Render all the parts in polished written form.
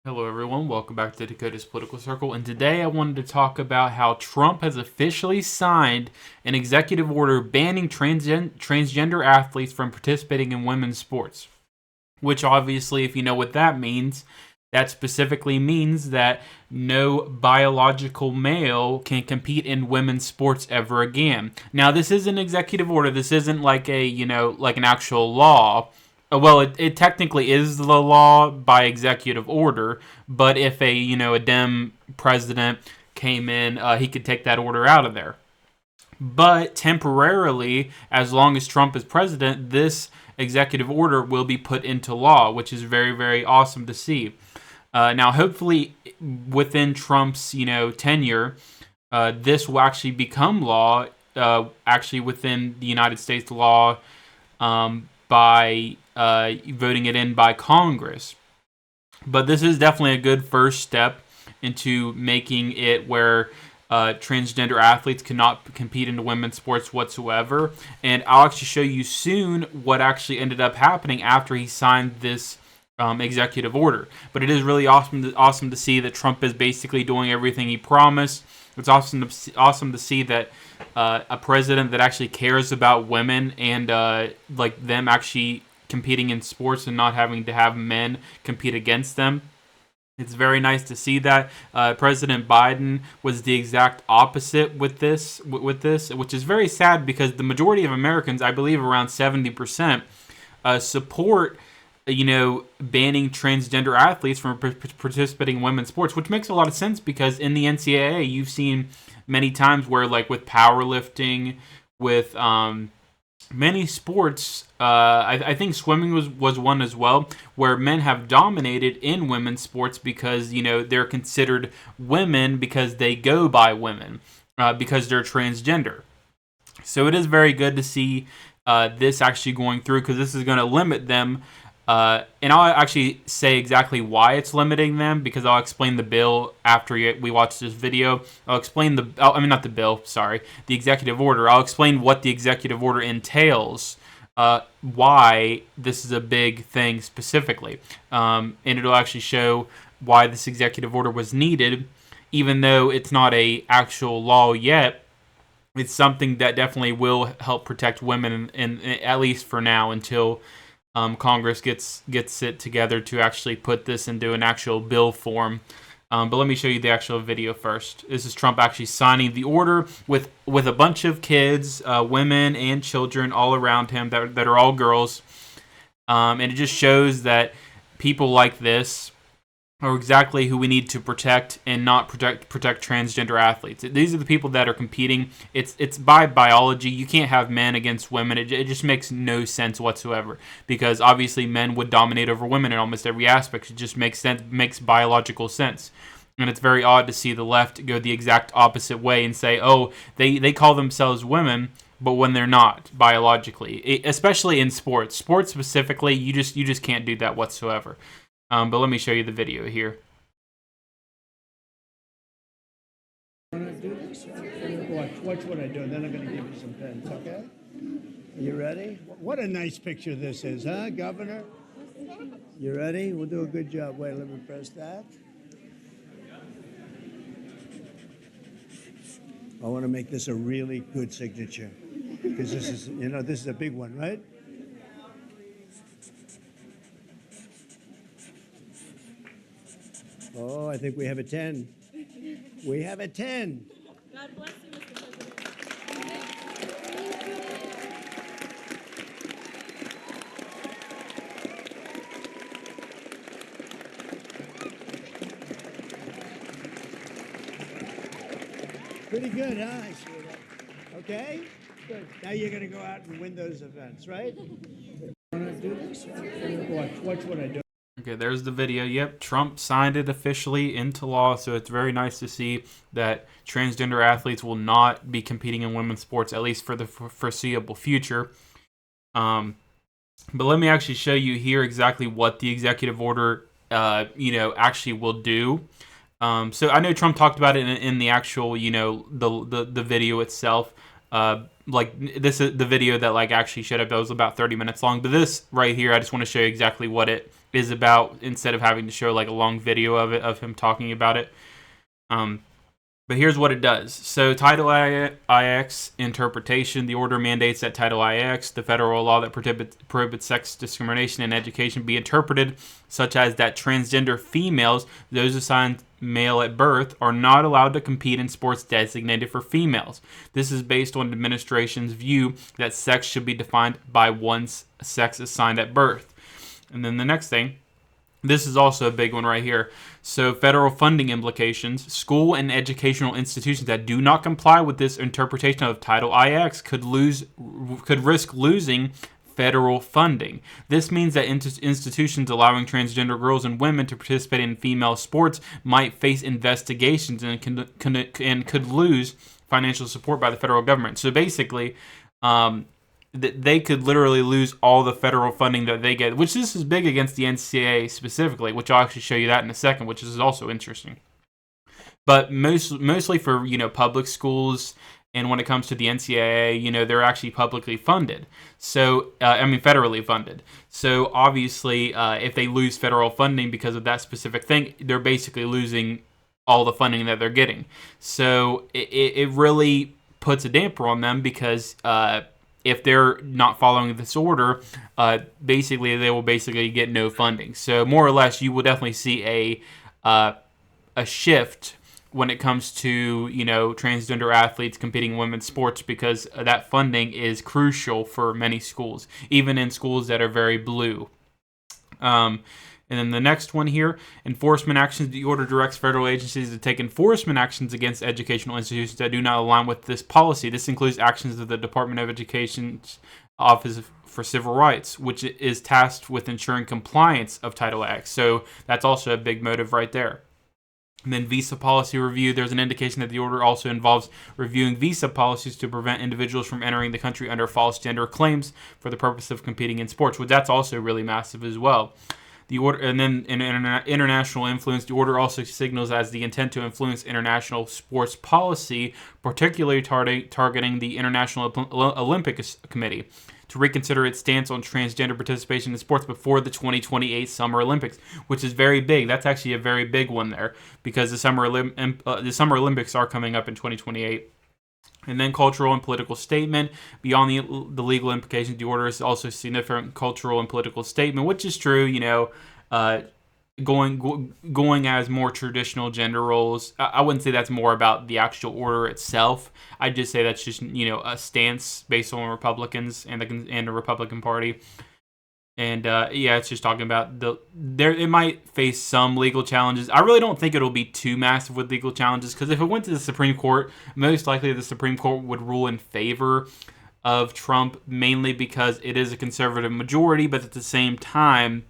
Hello, everyone. Welcome back to Dakota's Political Circle. And today I wanted to talk about how Trump has officially signed an executive order banning transgender athletes from participating in women's sports. Which, obviously, if you know what that means, that specifically means that no biological male can compete in women's sports ever again. Now, this is an executive order. This isn't like like an actual law. Well, it technically is the law by executive order, but if a Dem president came in, he could take that order out of there. But temporarily, as long as Trump is president, this executive order will be put into law, which is very, very awesome to see. Now, hopefully, within Trump's tenure, this will actually become law. Actually, within the United States law, by voting it in by Congress. But this is definitely a good first step into making it where transgender athletes cannot compete in women's sports whatsoever. And I'll actually show you soon what actually ended up happening after he signed this executive order. But it is really awesome to see that Trump is basically doing everything he promised. It's awesome to see that a president that actually cares about women and like them actually competing in sports and not having to have men compete against them. It's very nice to see that. President Biden was the exact opposite with this, which is very sad because the majority of Americans, I believe around 70%, support banning transgender athletes from participating in women's sports, which makes a lot of sense because in the NCAA, you've seen many times where, like with powerlifting, with many sports, I think swimming was one as well, where men have dominated in women's sports because they're considered women because they go by women because they're transgender. So it is very good to see this actually going through because this is going to limit them. And I'll actually say exactly why it's limiting them because I'll explain the bill after we watch this video. I'll explain not the bill, sorry, the executive order. I'll explain what the executive order entails, why this is a big thing specifically. And it'll actually show why this executive order was needed, even though it's not a actual law yet. It's something that definitely will help protect women, at least for now, until Congress gets it together to actually put this into an actual bill form. But let me show you the actual video first. This is Trump actually signing the order with a bunch of kids, women and children all around him that are all girls. And it just shows that people like this are exactly who we need to protect and not protect transgender athletes. These are the people that are competing. It's by biology. You can't have men against women. It just makes no sense whatsoever because obviously men would dominate over women in almost every aspect. It just makes biological sense. And it's very odd to see the left go the exact opposite way and say, oh, they call themselves women, but when they're not biologically, especially in sports. Sports specifically, you just can't do that whatsoever. But let me show you the video here. Watch what I do, and then I'm going to give you some pens, okay? Are you ready? What a nice picture this is, huh, Governor? You ready? We'll do a good job. Wait, let me press that. I want to make this a really good signature because this is a big one, right? Oh, I think we have a 10. We have a 10. God bless you, Mr. President. Pretty good, huh? I see that. Okay? Good. Now you're going to go out and win those events, right? Want to do this? Watch what I do. Okay, there's the video. Yep, Trump signed it officially into law, so it's very nice to see that transgender athletes will not be competing in women's sports, at least for the foreseeable future. But let me actually show you here exactly what the executive order, actually will do. So I know Trump talked about it in the actual, the video itself. Like this is the video that like actually showed up. That was about 30 minutes long. But this right here, I just want to show you exactly what it is about, instead of having to show like a long video of him talking about it. But here's what it does. So Title IX interpretation. The order mandates that Title IX, the federal law that prohibits sex discrimination in education, be interpreted such as that transgender females, those assigned male at birth, are not allowed to compete in sports designated for females. This is based on the administration's view that sex should be defined by one's sex assigned at birth. And then the next thing, this is also a big one right here. So federal funding implications. School and educational institutions that do not comply with this interpretation of Title IX could risk losing federal funding. This means that institutions allowing transgender girls and women to participate in female sports might face investigations and could lose financial support by the federal government. So basically, they could literally lose all the federal funding that they get, which this is big against the NCAA specifically, which I'll actually show you that in a second, which is also interesting. But mostly for, public schools, and when it comes to the NCAA, they're actually publicly funded. So, federally funded. So obviously, if they lose federal funding because of that specific thing, they're basically losing all the funding that they're getting. So it really puts a damper on them because if they're not following this order, basically they will basically get no funding. So more or less, you will definitely see a shift when it comes to transgender athletes competing in women's sports, because that funding is crucial for many schools, even in schools that are very blue. And then the next one here, enforcement actions. The order directs federal agencies to take enforcement actions against educational institutions that do not align with this policy. This includes actions of the Department of Education's Office for Civil Rights, which is tasked with ensuring compliance of Title X. So that's also a big motive right there. And then visa policy review. There's an indication that the order also involves reviewing visa policies to prevent individuals from entering the country under false gender claims for the purpose of competing in sports, which that's also really massive as well. The order, and then in international influence, the order also signals as the intent to influence international sports policy, particularly targeting the International Olympic Committee, to reconsider its stance on transgender participation in sports before the 2028 Summer Olympics, which is very big. That's actually a very big one there, because the Summer Olympics are coming up in 2028. And then cultural and political statement. Beyond the legal implications, the order is also a significant cultural and political statement, which is true, going as more traditional gender roles. I wouldn't say that's more about the actual order itself. I'd just say that's just, a stance based on Republicans and the Republican Party. And it's just talking about it might face some legal challenges. I really don't think it'll be too massive with legal challenges, because if it went to the Supreme Court, most likely the Supreme Court would rule in favor of Trump, mainly because it is a conservative majority. But at the same time,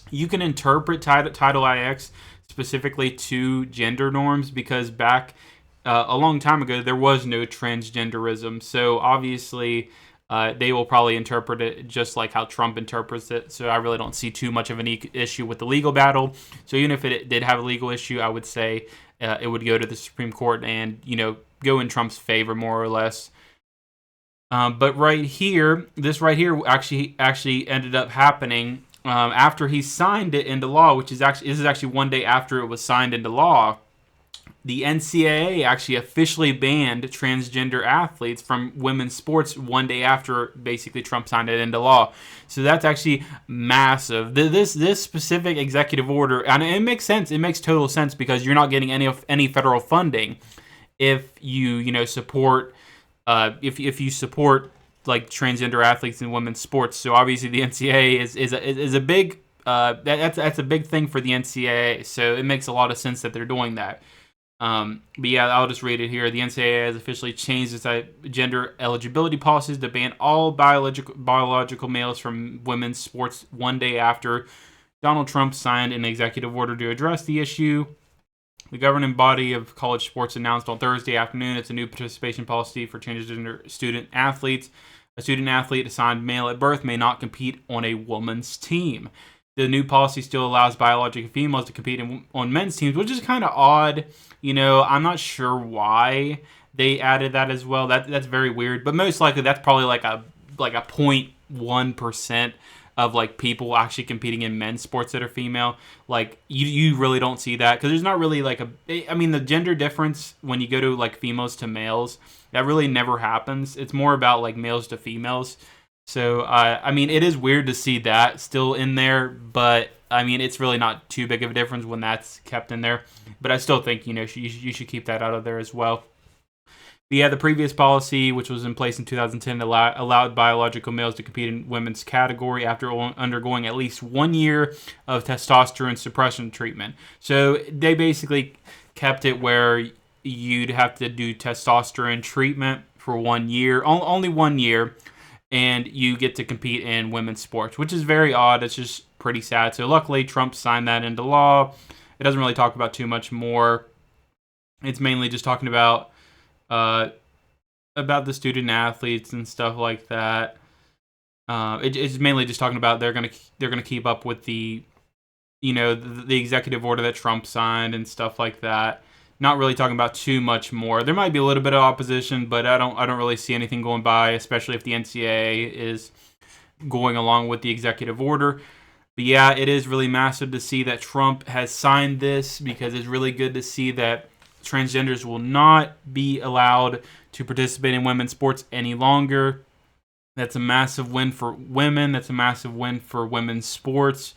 you can interpret Title IX specifically to gender norms, because back a long time ago there was no transgenderism. So obviously, they will probably interpret it just like how Trump interprets it. So I really don't see too much of an issue with the legal battle. So even if it did have a legal issue, I would say it would go to the Supreme Court and, go in Trump's favor more or less. But this right here actually ended up happening after he signed it into law, this is actually one day after it was signed into law. The NCAA actually officially banned transgender athletes from women's sports one day after basically Trump signed it into law. So that's actually massive. This specific executive order, and it makes sense. It makes total sense, because you're not getting any federal funding if you support if you support like transgender athletes in women's sports. So obviously the NCAA is a big that's a big thing for the NCAA. So it makes a lot of sense that they're doing that. But yeah, I'll just read it here. The NCAA has officially changed its gender eligibility policies to ban all biological males from women's sports one day after Donald Trump signed an executive order to address the issue. The governing body of college sports announced on Thursday afternoon it's a new participation policy for transgender student athletes. A student athlete assigned male at birth may not compete on a woman's team. The new policy still allows biological females to compete on men's teams, which is kind of odd. I'm not sure why they added that as well. That's very weird. But most likely that's probably like a 0.1% of like people actually competing in men's sports that are female. Like you really don't see that because there's not really like the gender difference when you go to like females to males, that really never happens. It's more about like males to females. So it is weird to see that still in there, but it's really not too big of a difference when that's kept in there. But I still think you should keep that out of there as well. But yeah, the previous policy, which was in place in 2010, allowed biological males to compete in women's category after undergoing at least 1 year of testosterone suppression treatment. So they basically kept it where you'd have to do testosterone treatment for 1 year, only 1 year, and you get to compete in women's sports, which is very odd. It's just pretty sad. So luckily, Trump signed that into law. It doesn't really talk about too much more. It's mainly just talking about the student athletes and stuff like that. It's mainly just talking about they're gonna keep up with the executive order that Trump signed and stuff like that. Not really talking about too much more. There might be a little bit of opposition, but I don't really see anything going by, especially if the NCAA is going along with the executive order. But yeah, it is really massive to see that Trump has signed this, because it's really good to see that transgenders will not be allowed to participate in women's sports any longer. That's a massive win for women. That's a massive win for women's sports.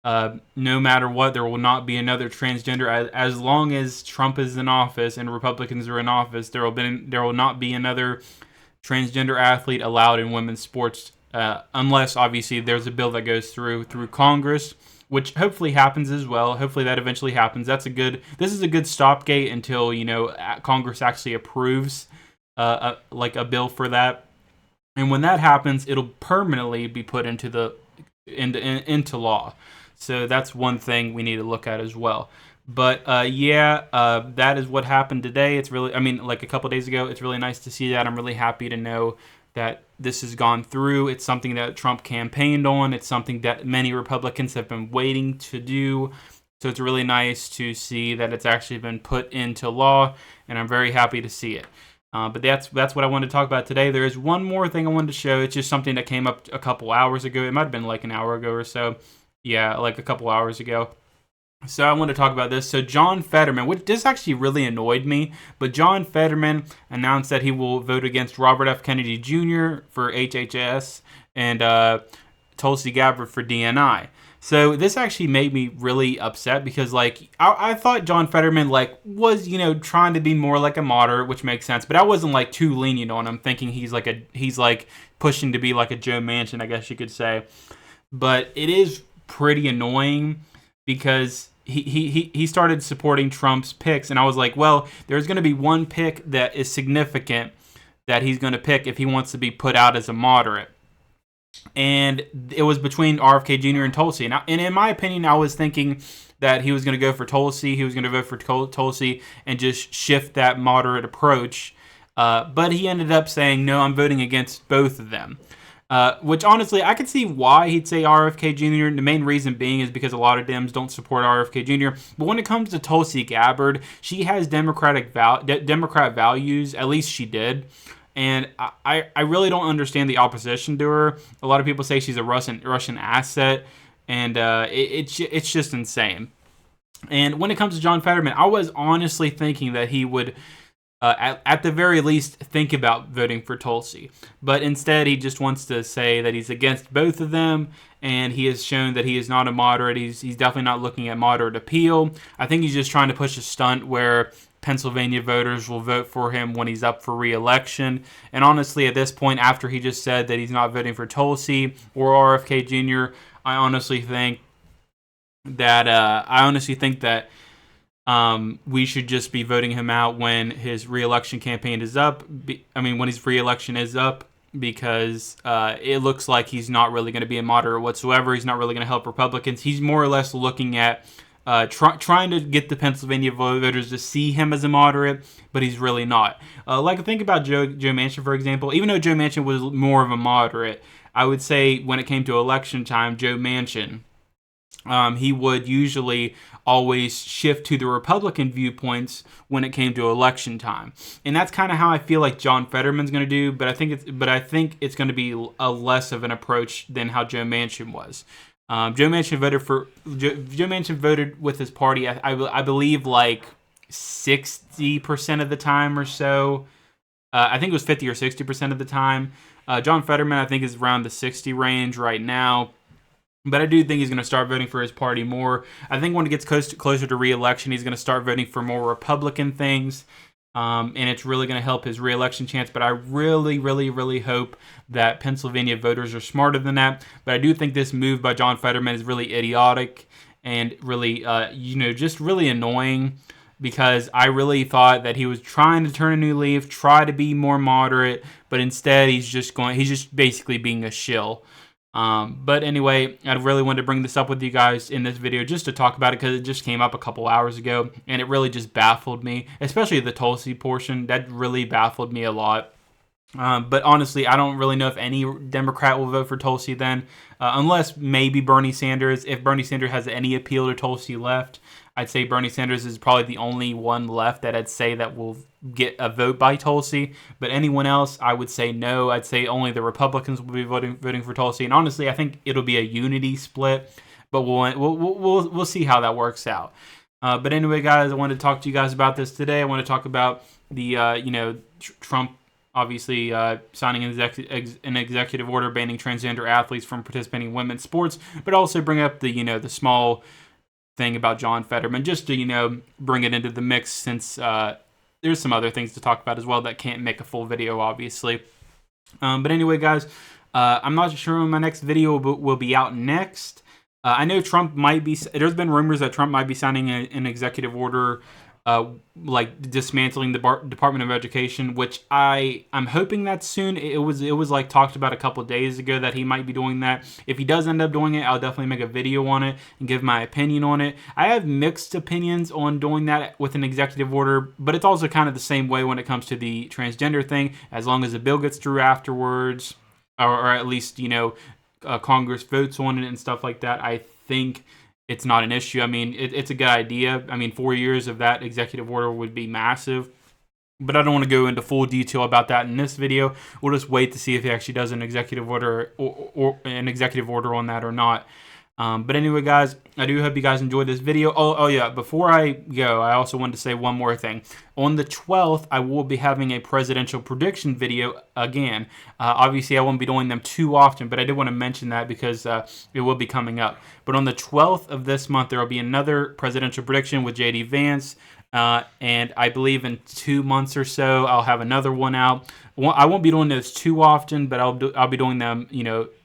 No matter what, there will not be another transgender. As long as Trump is in office and Republicans are in office, there will not be another transgender athlete allowed in women's sports, unless obviously there's a bill that goes through Congress, which hopefully happens as well. Hopefully that eventually happens. This is a good stopgate until Congress actually approves like a bill for that. And when that happens, it'll permanently be put into law. So that's one thing we need to look at as well. But that is what happened today. It's really, like a couple days ago. It's really nice to see that. I'm really happy to know that this has gone through. It's something that Trump campaigned on. It's something that many Republicans have been waiting to do. So it's really nice to see that it's actually been put into law, and I'm very happy to see it. But that's what I wanted to talk about today. There is one more thing I wanted to show. It's just something that came up a couple hours ago. It might have been like an hour ago or so. Yeah, like a couple hours ago. So I want to talk about this. So John Fetterman, which this actually really annoyed me, but John Fetterman announced that he will vote against Robert F. Kennedy Jr. for HHS and Tulsi Gabbard for DNI. So this actually made me really upset, because I thought John Fetterman was trying to be more like a moderate, which makes sense, but I wasn't too lenient on him, thinking he's pushing to be like a Joe Manchin, I guess you could say. But it is pretty annoying, because he started supporting Trump's picks, and I was like, well, there's going to be one pick that is significant that he's going to pick if he wants to be put out as a moderate. And it was between RFK Jr. and Tulsi. And in my opinion, I was thinking that he was going to go for Tulsi. He was going to vote for Tulsi and just shift that moderate approach. But he ended up saying, no, I'm voting against both of them. Which honestly, I could see why he'd say RFK Jr. The main reason being is because a lot of Dems don't support RFK Jr. But when it comes to Tulsi Gabbard, she has Democrat values. At least she did. And I really don't understand the opposition to her. A lot of people say she's a Russian asset, and it's just insane. And when it comes to John Fetterman, I was honestly thinking that he would, at the very least, think about voting for Tulsi. But instead, he just wants to say that he's against both of them, and he has shown that he is not a moderate. He's definitely not looking at moderate appeal. I think he's just trying to push a stunt where Pennsylvania voters will vote for him when he's up for re-election. And honestly, at this point, after he just said that he's not voting for Tulsi or RFK Jr., I honestly think that we should just be voting him out when his re-election campaign is up. When his re-election is up, because it looks like he's not really going to be a moderate whatsoever. He's not really going to help Republicans. He's more or less looking at trying to get the Pennsylvania voters to see him as a moderate, but he's really not. Think about Joe Manchin, for example. Even though Joe Manchin was more of a moderate, I would say when it came to election time, Joe Manchin he would usually always shift to the Republican viewpoints when it came to election time, and that's kind of how I feel like John Fetterman's going to do. But I think it's going to be a less of an approach than how Joe Manchin was. Joe Manchin voted with his party. I believe like 60% of the time or so. I think it was 50 or 60% of the time. John Fetterman, I think, is around the 60 range right now. But I do think he's going to start voting for his party more. I think when it gets closer to re-election, he's going to start voting for more Republican things. And it's really going to help his re-election chance. But I really, really, really hope that Pennsylvania voters are smarter than that. But I do think this move by John Fetterman is really idiotic and really, just really annoying. Because I really thought that he was trying to turn a new leaf, try to be more moderate, but instead he's just basically being a shill. But anyway, I really wanted to bring this up with you guys in this video just to talk about it because it just came up a couple hours ago and it really just baffled me, especially the Tulsi portion. That really baffled me a lot. But honestly, I don't really know if any Democrat will vote for Tulsi then, unless maybe Bernie Sanders. If Bernie Sanders has any appeal to Tulsi left, I'd say Bernie Sanders is probably the only one left that I'd say that will get a vote by Tulsi. But anyone else, I would say no. I'd say only the Republicans will be voting for Tulsi. And honestly, I think it'll be a unity split. But we'll see how that works out. But anyway, guys, I wanted to talk to you guys about this today. I want to talk about the Trump obviously signing an executive order banning transgender athletes from participating in women's sports, but also bring up the small thing about John Fetterman, just to bring it into the mix, since there's some other things to talk about as well that can't make a full video, obviously. But anyway, guys, I'm not sure when my next video will be out next. I know Trump might be. There's been rumors that Trump might be signing an executive order, like dismantling the Department of Education, which I'm hoping that's soon. It was like talked about a couple of days ago that he might be doing that. If he does end up doing it, I'll definitely make a video on it and give my opinion on it. I have mixed opinions on doing that with an executive order, but it's also kind of the same way when it comes to the transgender thing. As long as the bill gets through afterwards, or at least Congress votes on it and stuff like that, I think it's not an issue. I mean, it's a good idea. I mean, 4 years of that executive order would be massive. But I don't want to go into full detail about that in this video. We'll just wait to see if he actually does an executive order or an executive order on that or not. But anyway, guys, I do hope you guys enjoyed this video. Oh yeah, before I go, I also wanted to say one more thing. On the 12th, I will be having a presidential prediction video again. Obviously, I won't be doing them too often, but I did want to mention that because it will be coming up. But on the 12th of this month, there will be another presidential prediction with J.D. Vance. And I believe in 2 months or so, I'll have another one out. I won't be doing those too often, but I'll be doing them,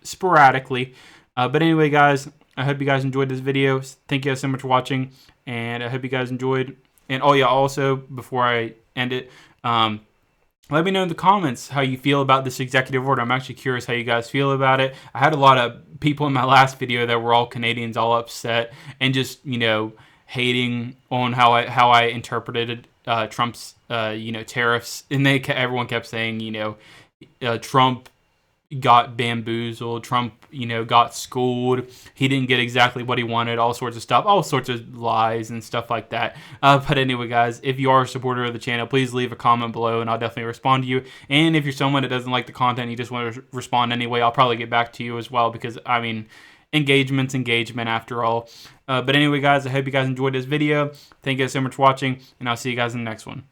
sporadically. But anyway, guys, I hope you guys enjoyed this video. Thank you guys so much for watching, and I hope you guys enjoyed. And oh yeah, also before I end it, let me know in the comments how you feel about this executive order. I'm actually curious how you guys feel about it. I had a lot of people in my last video that were all Canadians, all upset, and just hating on how I interpreted Trump's tariffs, and everyone kept saying Trump got bamboozled, Trump got schooled, he didn't get exactly what he wanted, all sorts of stuff, all sorts of lies and stuff like that. But anyway, guys, if you are a supporter of the channel, please leave a comment below and I'll definitely respond to you. And if you're someone that doesn't like the content, you just want to respond anyway, I'll probably get back to you as well, because I mean, engagement's engagement after all. But anyway, guys, I hope you guys enjoyed this video. Thank you guys so much for watching, and I'll see you guys in the next one.